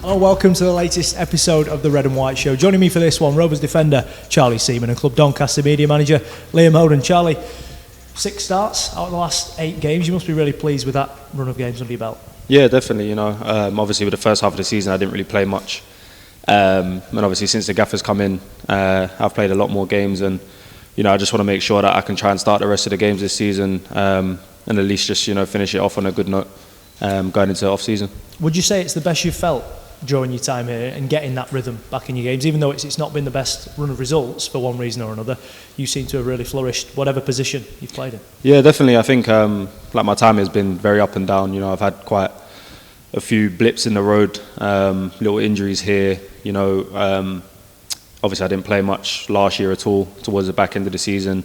Oh, welcome to the latest episode of the Red and White Show. Joining me for this one, Rovers defender Charlie Seaman and Club Doncaster media manager Liam Oden. Charlie, 6 starts out of the last 8 games. You must be really pleased with that run of games under your belt. Yeah, definitely. Obviously with the first half of the season, I didn't really play much, and obviously since the gaffer's come in, I've played a lot more games, and I just want to make sure that I can try and start the rest of the games this season, and at least just finish it off on a good note, going into the off season. Would you say it's the best you've felt during your time here and getting that rhythm back in your games, even though it's not been the best run of results for one reason or another? You seem to have really flourished whatever position you've played in. Yeah, definitely. I think my time has been very up and down. I've had quite a few blips in the road, little injuries here. Obviously I didn't play much last year at all towards the back end of the season,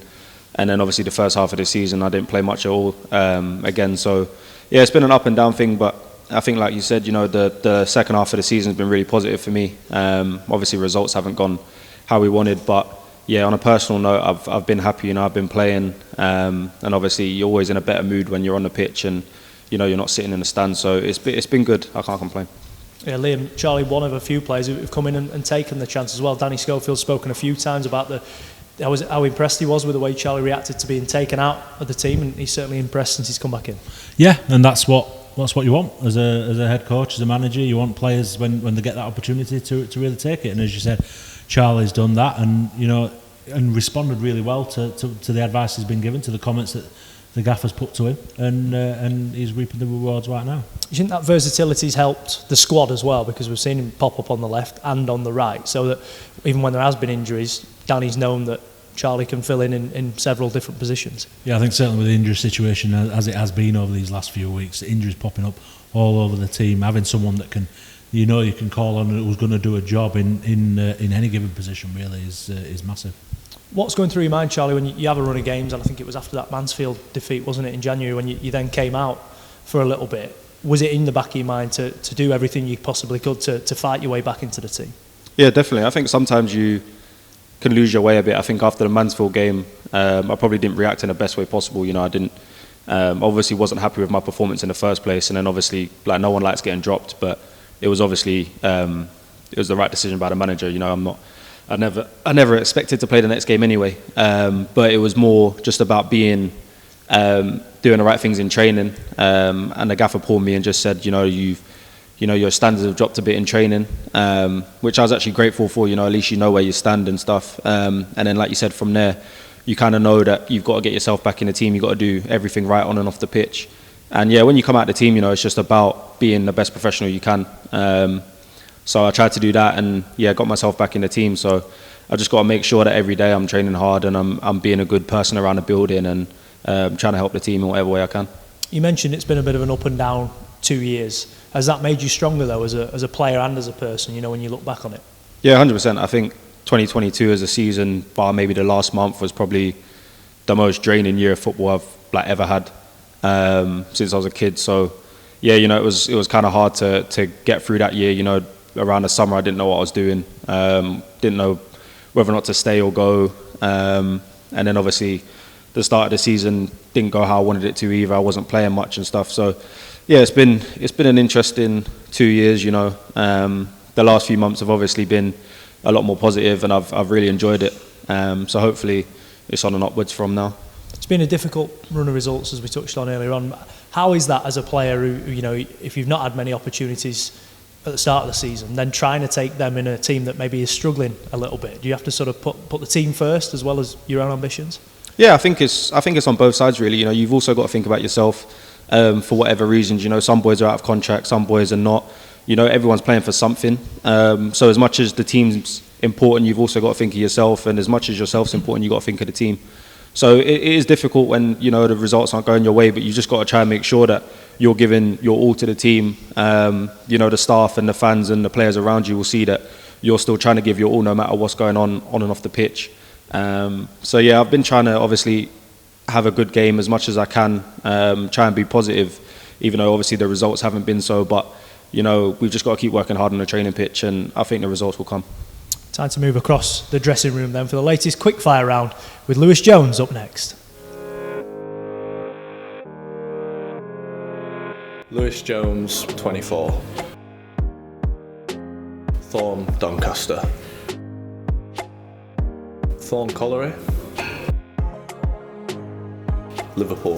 and then obviously the first half of the season I didn't play much at all again. So yeah, it's been an up and down thing, but I think, like you said, the second half of the season has been really positive for me. Obviously, results haven't gone how we wanted, but yeah, on a personal note, I've been happy. I've been playing, and obviously, you're always in a better mood when you're on the pitch, and you're not sitting in the stand. So it's been good. I can't complain. Yeah, Liam, Charlie, one of a few players who've come in and taken the chance as well. Danny Schofield's spoken a few times about how impressed he was with the way Charlie reacted to being taken out of the team, and he's certainly impressed since he's come back in. Yeah, and that's what you want as a head coach, as a manager. You want players when they get that opportunity to really take it. And as you said, Charlie's done that, and and responded really well to the advice he's been given, to the comments that the gaffer's put to him, and he's reaping the rewards right now. You think that versatility's helped the squad as well, because we've seen him pop up on the left and on the right, so that even when there has been injuries, Danny's known that Charlie can fill in several different positions. Yeah, I think certainly with the injury situation as it has been over these last few weeks, injuries popping up all over the team, having someone that can, you can call on who's going to do a job in any given position really is massive. What's going through your mind, Charlie, when you have a run of games, and I think it was after that Mansfield defeat, wasn't it, in January, when you then came out for a little bit? Was it in the back of your mind to do everything you possibly could to fight your way back into the team? Yeah, definitely. I think sometimes you can lose your way a bit. I think after the Mansfield game, I probably didn't react in the best way possible. I didn't, obviously wasn't happy with my performance in the first place, and then obviously, no one likes getting dropped, but it was obviously, it was the right decision by the manager. I never expected to play the next game anyway, but it was more just about doing the right things in training, and the gaffer pulled me and just said, your standards have dropped a bit in training, which I was actually grateful for. At least you know where you stand and stuff. And then, like you said, from there, you kind of know that you've got to get yourself back in the team. You've got to do everything right on and off the pitch. And yeah, when you come out of the team, it's just about being the best professional you can. So I tried to do that, and yeah, got myself back in the team. So I just got to make sure that every day I'm training hard and I'm being a good person around the building, and trying to help the team in whatever way I can. You mentioned it's been a bit of an up and down 2 years. Has that made you stronger though, as a player and as a person, when you look back on it? Yeah, 100%. I think 2022 as a season, bar maybe the last month, was probably the most draining year of football I've ever had, since I was a kid. So yeah, it was kind of hard to get through that year. Around the summer I didn't know what I was doing, didn't know whether or not to stay or go, and then obviously the start of the season didn't go how I wanted it to either. I wasn't playing much and stuff. So yeah, it's been an interesting 2 years. The last few months have obviously been a lot more positive, and I've really enjoyed it. So hopefully it's on and upwards from now. It's been a difficult run of results, as we touched on earlier on. How is that as a player who, if you've not had many opportunities at the start of the season, then trying to take them in a team that maybe is struggling a little bit? Do you have to sort of put the team first as well as your own ambitions? Yeah, I think it's on both sides really. You've also got to think about yourself. For whatever reasons, some boys are out of contract, some boys are not. Everyone's playing for something. So as much as the team's important, you've also got to think of yourself, and as much as yourself's important, you've got to think of the team. So it is difficult when the results aren't going your way, but you just got to try and make sure that you're giving your all to the team. The staff and the fans and the players around you will see that you're still trying to give your all, no matter what's going on and off the pitch. So yeah, I've been trying to obviously have a good game as much as I can, try and be positive, even though obviously the results haven't been so, but we've just got to keep working hard on the training pitch, and I think the results will come. Time to move across the dressing room then for the latest quickfire round, with Lewis Jones up next. Lewis Jones, 24. Thorn, Doncaster. Thorn Colliery. Liverpool.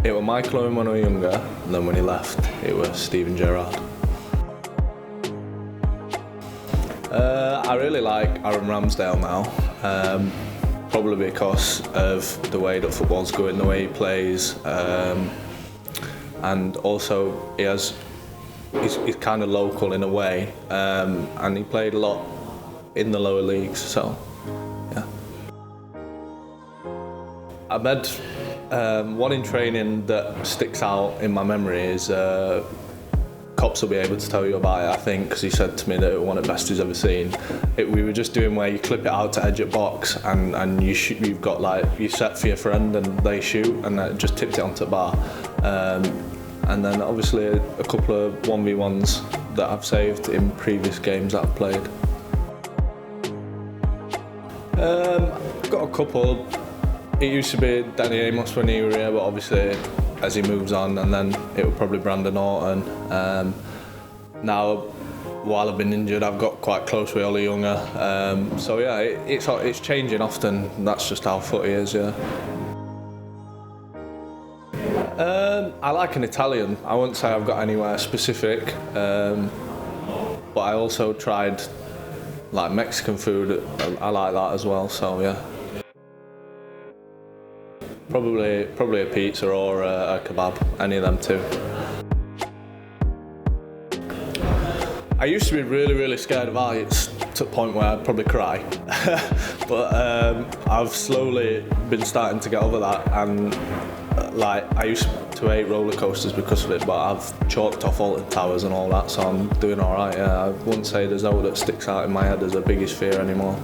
It was Michael Owen when I was younger, and then when he left, it was Steven Gerrard. I really like Aaron Ramsdale now, probably because of the way that football's going, the way he plays, and also he's kind of local in a way, and he played a lot in the lower leagues, so yeah. I made one in training that sticks out in my memory is Cops will be able to tell you about it, I think, because he said to me that it was one of the best he's ever seen. We were just doing where you clip it out to edge at box, and you've got like you set for your friend and they shoot, and it just tipped it onto the bar. And then obviously a couple of 1v1s that I've saved in previous games that I've played. I've got a couple. It used to be Danny Amos when he was here, but obviously as he moves on, and then it would probably Brandon Orton. Now, while I've been injured, I've got quite close with Ollie Younger. So yeah, it's changing often. That's just how footy is, yeah. I like an Italian. I wouldn't say I've got anywhere specific, but I also tried like Mexican food. I like that as well. So yeah. Probably a pizza or a kebab, any of them two. I used to be really scared of heights to the point where I'd probably cry, but I've slowly been starting to get over that, and like I used to hate roller coasters because of it, but I've chalked off Alton Towers and all that, so I'm doing all right. Yeah, I wouldn't say there's no that sticks out in my head as a biggest fear anymore.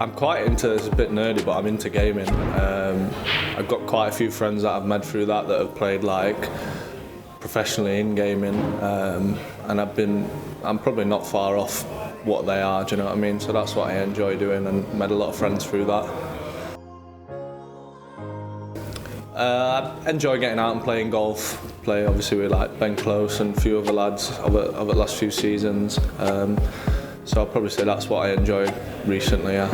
I'm quite into, it's a bit nerdy, but I'm into gaming. I've got quite a few friends that I've met through that have played like professionally in gaming, and I'm probably not far off what they are, do you know what I mean? So that's what I enjoy doing, and met a lot of friends through that. I enjoy getting out and playing golf. Play obviously with like Ben Close and a few other lads over the last few seasons. So I'll probably say that's what I enjoyed recently, yeah.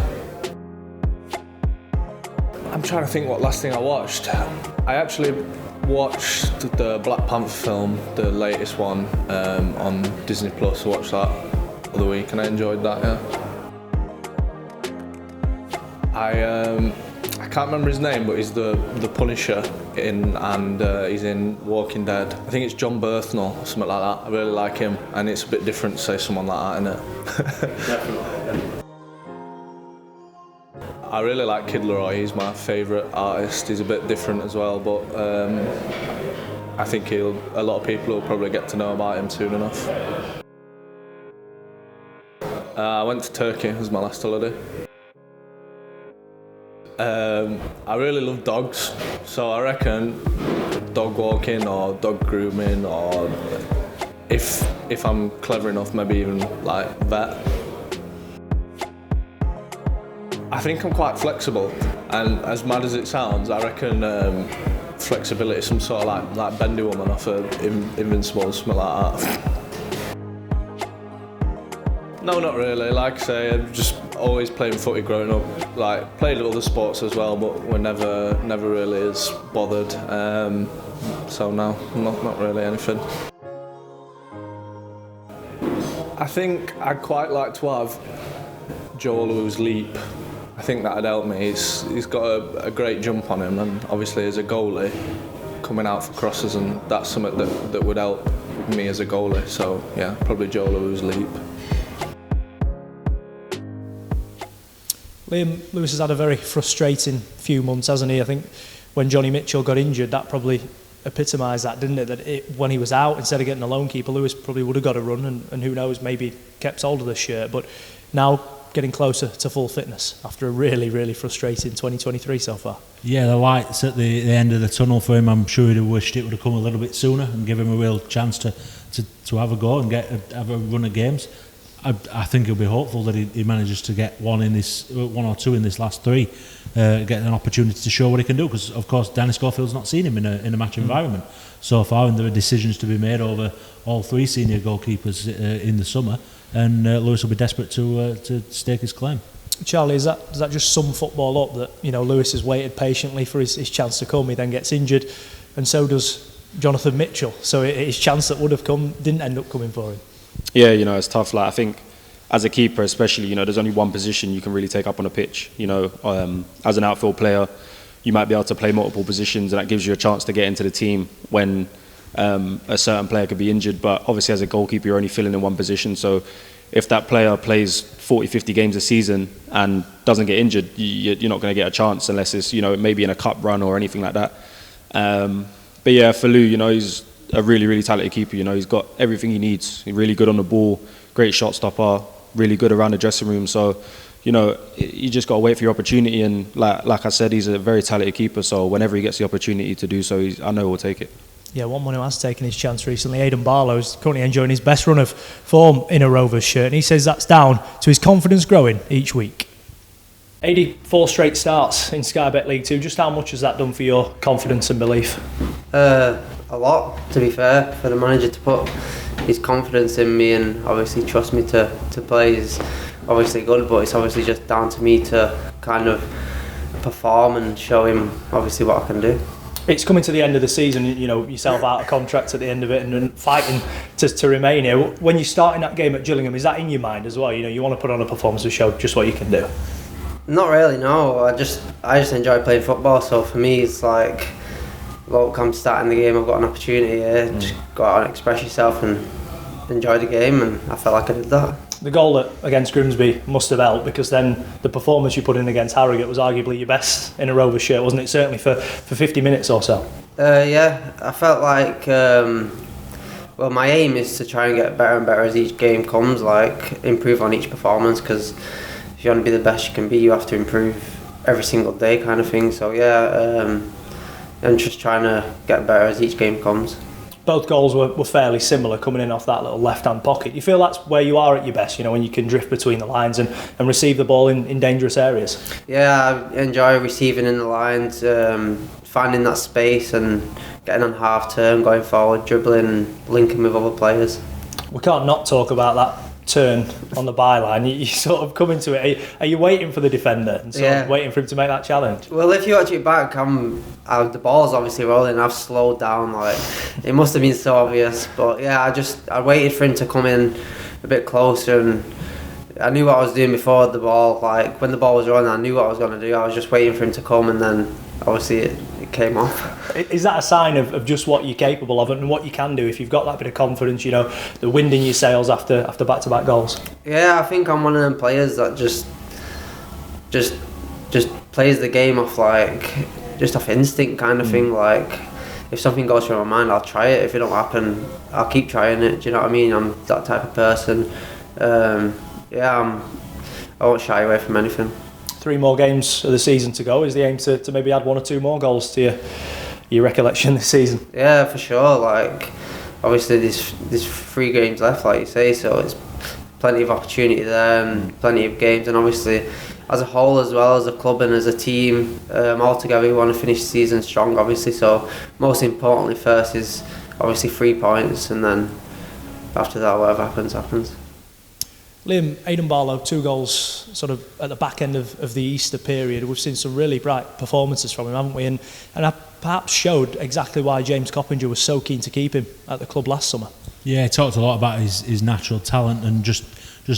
I'm trying to think what last thing I watched. I actually watched the Black Panther film, the latest one, on Disney Plus. I watched that the other week and I enjoyed that, yeah. I can't remember his name, but he's the Punisher he's in Walking Dead. I think it's John Berthnell or something like that. I really like him, and it's a bit different to say someone like that, innit? Definitely. I really like Kid Laroi. He's my favourite artist. He's a bit different as well, but I think a lot of people will probably get to know about him soon enough. I went to Turkey as my last holiday. I really love dogs, so I reckon dog walking or dog grooming, or if I'm clever enough, maybe even like vet. I think I'm quite flexible, and as mad as it sounds, I reckon flexibility is some sort of like bendy woman off of Invincible, something like that. No, not really. Like I say, I've just always playing footy growing up. Like played other sports as well, but we're never really as bothered. So no, not really anything. I think I'd quite like to have Joe Olu's leap. I think that'd help me. He's got a great jump on him, and obviously as a goalie, coming out for crosses, and that's something that would help me as a goalie. So yeah, probably Joe Olu's leap. Liam Lewis has had a very frustrating few months, hasn't he? I think when Johnny Mitchell got injured, that probably epitomised that, didn't it? That when he was out, instead of getting a lone keeper, Lewis probably would have got a run, and who knows, maybe kept hold of the shirt. But now getting closer to full fitness after a really frustrating 2023 so far. Yeah, the light's at the end of the tunnel for him. I'm sure he'd have wished it would have come a little bit sooner and give him a real chance to have a go and have a run of games. I think he'll be hopeful that he manages to get one or two in this last three, get an opportunity to show what he can do. Because of course Danny Schofield's not seen him in a match environment so far, and there are decisions to be made over all three senior goalkeepers in the summer, and Lewis will be desperate to stake his claim. Charlie, does that just sum football up, that Lewis has waited patiently for his chance to come? He then gets injured, and so does Jonathan Mitchell. So his chance that would have come didn't end up coming for him. Yeah, it's tough. Like, I think as a keeper, especially, there's only one position you can really take up on a pitch. As an outfield player, you might be able to play multiple positions, and that gives you a chance to get into the team when a certain player could be injured. But obviously, as a goalkeeper, you're only filling in one position. So if that player plays 40, 50 games a season and doesn't get injured, you're not going to get a chance unless it's, maybe in a cup run or anything like that. But yeah, for Lou, he's a really, really talented keeper. He's got everything he needs. He's really good on the ball, great shot stopper, really good around the dressing room. So, you just got to wait for your opportunity. And like I said, he's a very talented keeper. So whenever he gets the opportunity to do so, I know he'll take it. Yeah, one who has taken his chance recently, Aidan Barlow's currently enjoying his best run of form in a Rovers shirt, and he says that's down to his confidence growing each week. 84 straight starts in Sky Bet League 2. Just how much has that done for your confidence and belief? A lot, to be fair, for the manager to put his confidence in me and obviously trust me to play is obviously good, but it's obviously just down to me to kind of perform and show him obviously what I can do. It's coming to the end of the season, yourself out of contract at the end of it and fighting to remain here. When you're starting that game at Gillingham, is that in your mind as well? You want to put on a performance to show just what you can do? Not really, no. I just enjoy playing football, so for me it's like, look, I'm starting the game, I've got an opportunity here, just go out and express yourself and enjoy the game, and I felt like I did that. The goal against Grimsby must have helped, because then the performance you put in against Harrogate was arguably your best in a Rovers shirt, wasn't it? Certainly for 50 minutes or so. Yeah, I felt like, well, my aim is to try and get better and better as each game comes, like improve on each performance, because if you want to be the best you can be, you have to improve every single day kind of thing. So yeah, I'm just trying to get better as each game comes. Both goals were fairly similar, coming in off that little left-hand pocket. You feel that's where you are at your best, when you can drift between the lines and receive the ball in dangerous areas? Yeah, I enjoy receiving in the lines, finding that space and getting on half turn, going forward, dribbling and linking with other players. We can't not talk about that turn on the byline. You sort of come into it. Are you waiting for the defender and sort of waiting for him to make that challenge? Well, if you watch it back, the ball's obviously rolling. I've slowed down. Like, it must have been so obvious, but yeah, I waited for him to come in a bit closer, and I knew what I was doing before the ball. Like, when the ball was rolling, I knew what I was going to do. I was just waiting for him to come, and then obviously it came off. Is that a sign of just what you're capable of and what you can do if you've got that bit of confidence, the wind in your sails after back-to-back goals? Yeah, I think I'm one of them players that just plays the game off off instinct kind of thing. Like, if something goes through my mind, I'll try it. If it don't happen, I'll keep trying it. Do you know what I mean? I'm that type of person. I won't shy away from anything. 3 more games of the season to go. Is the aim to maybe add 1 or 2 more goals to your recollection this season? Yeah, for sure. Like, obviously there's 3 games left, like you say, so it's plenty of opportunity there and plenty of games, and obviously as a whole, as well as a club and as a team, all together we want to finish the season strong, obviously. So most importantly first is obviously 3 points, and then after that whatever happens. Liam, Aidan Barlow, 2 goals sort of at the back end of the Easter period. We've seen some really bright performances from him, haven't we? And I perhaps showed exactly why James Coppinger was so keen to keep him at the club last summer. Yeah, he talked a lot about his natural talent and just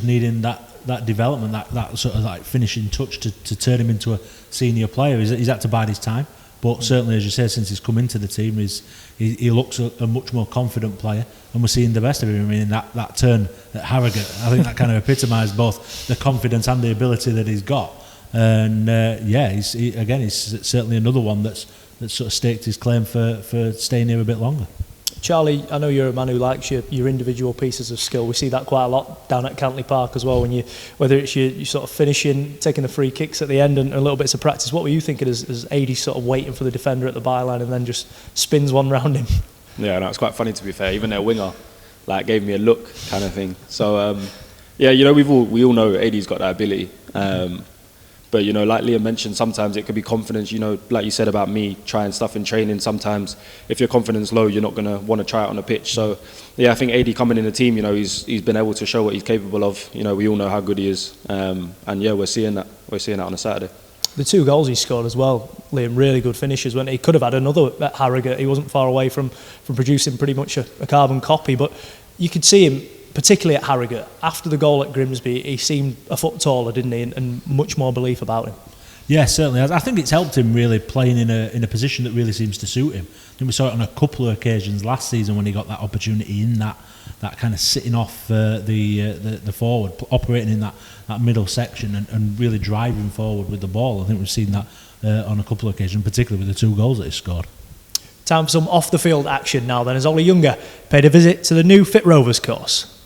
needing that development, that sort of like finishing touch to turn him into a senior player. He's had to bide his time. But certainly, as you said, since he's come into the team, he looks a much more confident player, and we're seeing the best of him. I mean, that turn at Harrogate, I think that kind of epitomised both the confidence and the ability that he's got. And he's certainly another one that's sort of staked his claim for staying here a bit longer. Charlie, I know you're a man who likes your individual pieces of skill. We see that quite a lot down at Cantley Park as well, whether it's you sort of finishing, taking the free kicks at the end and a little bits of practice. What were you thinking as AD sort of waiting for the defender at the byline and then just spins one round him? Yeah, no, it's quite funny, to be fair. Even their winger gave me a look kind of thing. So Yeah, we all know AD's got that ability. But, like Liam mentioned, sometimes it could be confidence, like you said about me trying stuff in training. Sometimes if your confidence low, you're not going to want to try it on the pitch. So, yeah, I think AD coming in the team, he's been able to show what he's capable of. We all know how good he is. And, yeah, we're seeing that. We're seeing that on a Saturday. The 2 goals he scored as well, Liam, really good finishes. When he could have had another at Harrogate. He wasn't far away from producing pretty much a carbon copy. But you could see him, particularly at Harrogate, after the goal at Grimsby, he seemed a foot taller, didn't he, and much more belief about him. Yeah, certainly. I think it's helped him really playing in a position that really seems to suit him. I think we saw it on a couple of occasions last season when he got that opportunity in that kind of sitting off the forward, operating in that middle section and really driving forward with the ball. I think we've seen that on a couple of occasions, particularly with the 2 goals that he scored. Time for some off-the-field action now then, as Ollie Younger paid a visit to the new Fit Rovers course.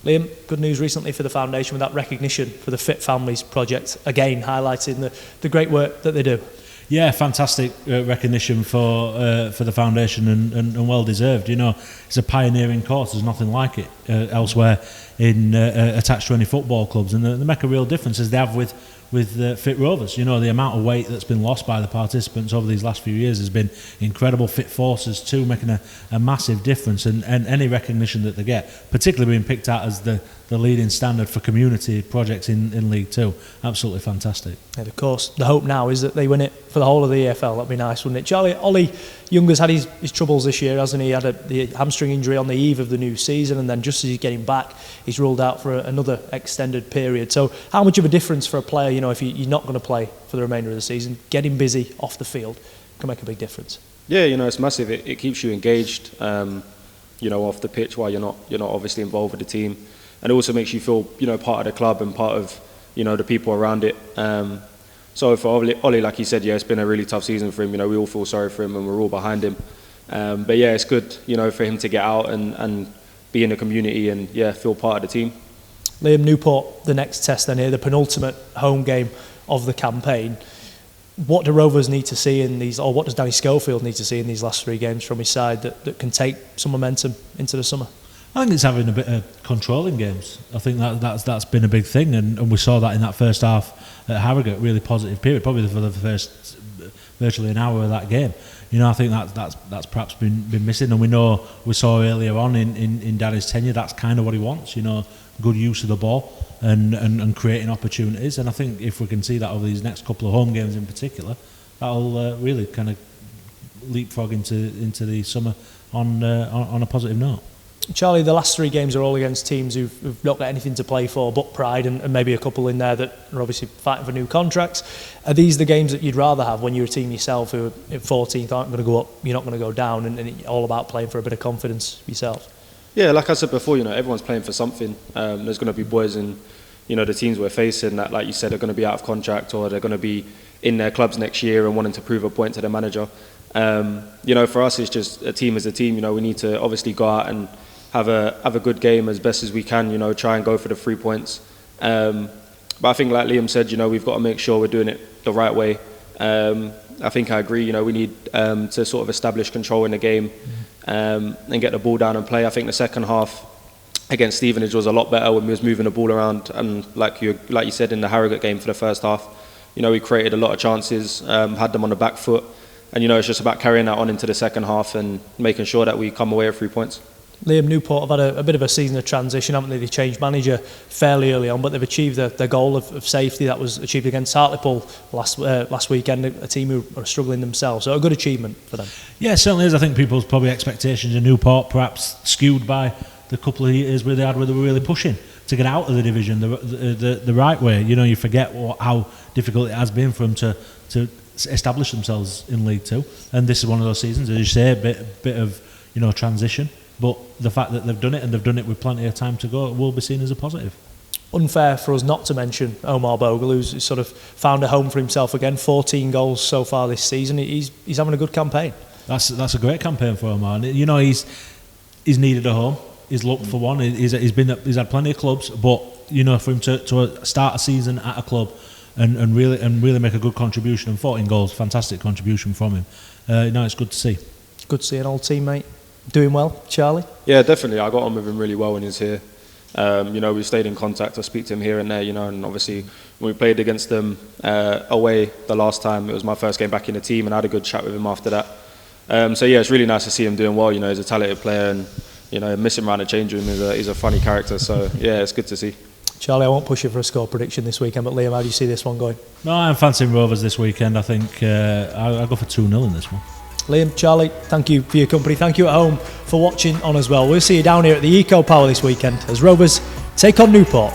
Liam, good news recently for the foundation with that recognition for the Fit Families project, again highlighting the great work that they do. Yeah, fantastic recognition for the foundation and well deserved. It's a pioneering course. There's nothing like it elsewhere in attached to any football clubs, and they make a real difference as they have with Fit Rovers. The amount of weight that's been lost by the participants over these last few years has been incredible. Fit Forces too, making a massive difference, and any recognition that they get, particularly being picked out as the leading standard for community projects in League 2, absolutely fantastic. And of course, the hope now is that they win it for the whole of the EFL. That'd be nice, wouldn't it? Charlie, Ollie Younger's had his troubles this year, hasn't he? He had the hamstring injury on the eve of the new season, and then just as he's getting back, he's ruled out for another extended period. So how much of a difference for a player, if you're not going to play for the remainder of the season, getting busy off the field can make a big difference? Yeah, it's massive. It keeps you engaged, off the pitch while you're not obviously involved with the team. And it also makes you feel, part of the club and part of, the people around it. So for Ollie, like you said, yeah, it's been a really tough season for him. We all feel sorry for him and we're all behind him. But yeah, it's good, for him to get out and be in the community and, yeah, feel part of the team. Liam, Newport, the next test then here, the penultimate home game of the campaign. What do Rovers need to see in these, or what does Danny Schofield need to see in these last 3 games from his side that can take some momentum into the summer? I think it's having a bit of control in games. I think that's been a big thing, and we saw that in that first half at Harrogate, really positive period, probably for the first virtually an hour of that game. I think that's perhaps been missing, and we saw earlier on in Danny's tenure that's kind of what he wants. Good use of the ball and creating opportunities, and I think if we can see that over these next couple of home games in particular, that'll really kind of leapfrog into the summer on a positive note. Charlie, the last 3 games are all against teams who've not got anything to play for but pride, and maybe a couple in there that are obviously fighting for new contracts. Are these the games that you'd rather have when you're a team yourself who at 14th aren't going to go up, you're not going to go down, and it's all about playing for a bit of confidence yourself? Yeah, like I said before, everyone's playing for something. There's going to be boys in, the teams we're facing that, like you said, are going to be out of contract or they're going to be in their clubs next year and wanting to prove a point to their manager. For us, it's just a team as a team. We need to obviously go out and have a good game as best as we can, try and go for the 3 points. But I think, like Liam said, we've got to make sure we're doing it the right way. I think I agree, we need to sort of establish control in the game and get the ball down and play. I think the second half against Stevenage was a lot better when we was moving the ball around, and like you said in the Harrogate game for the first half, we created a lot of chances, had them on the back foot, and it's just about carrying that on into the second half and making sure that we come away with 3 points. Liam, Newport have had a bit of a season of transition, haven't they? They changed manager fairly early on, but they've achieved their goal of safety that was achieved against Hartlepool last weekend, a team who are struggling themselves. So a good achievement for them. Yeah, it certainly is. I think people's probably expectations in Newport perhaps skewed by the couple of years where they were really pushing to get out of the division the right way. You know, you forget how difficult it has been for them to establish themselves in League Two, and this is one of those seasons, as you say, a bit of transition. But the fact that they've done it, and they've done it with plenty of time to go, will be seen as a positive. Unfair for us not to mention Omar Bogle, who's sort of found a home for himself again. 14 goals so far this season. He's having a good campaign. That's a great campaign for Omar. You know, he's needed a home. He's looked for one. He's had plenty of clubs, but you know, for him to start a season at a club and really make a good contribution, and 14 goals, fantastic contribution from him. It's good to see. Good to see an old teammate doing well. Charlie? Yeah, definitely. I got on with him really well when he was here. We stayed in contact. I speak to him here and there, and obviously when we played against them away the last time, it was my first game back in the team, and I had a good chat with him after that. It's really nice to see him doing well. You know, he's a talented player, and miss him around the change room. He's a funny character. So yeah, it's good to see. Charlie, I won't push you for a score prediction this weekend, but Liam, how do you see this one going? No, I'm fancying Rovers this weekend. I think I'll go for 2-0 in this one. Liam, Charlie, thank you for your company. Thank you at home for watching on as well. We'll see you down here at the Eco Power this weekend as Rovers take on Newport.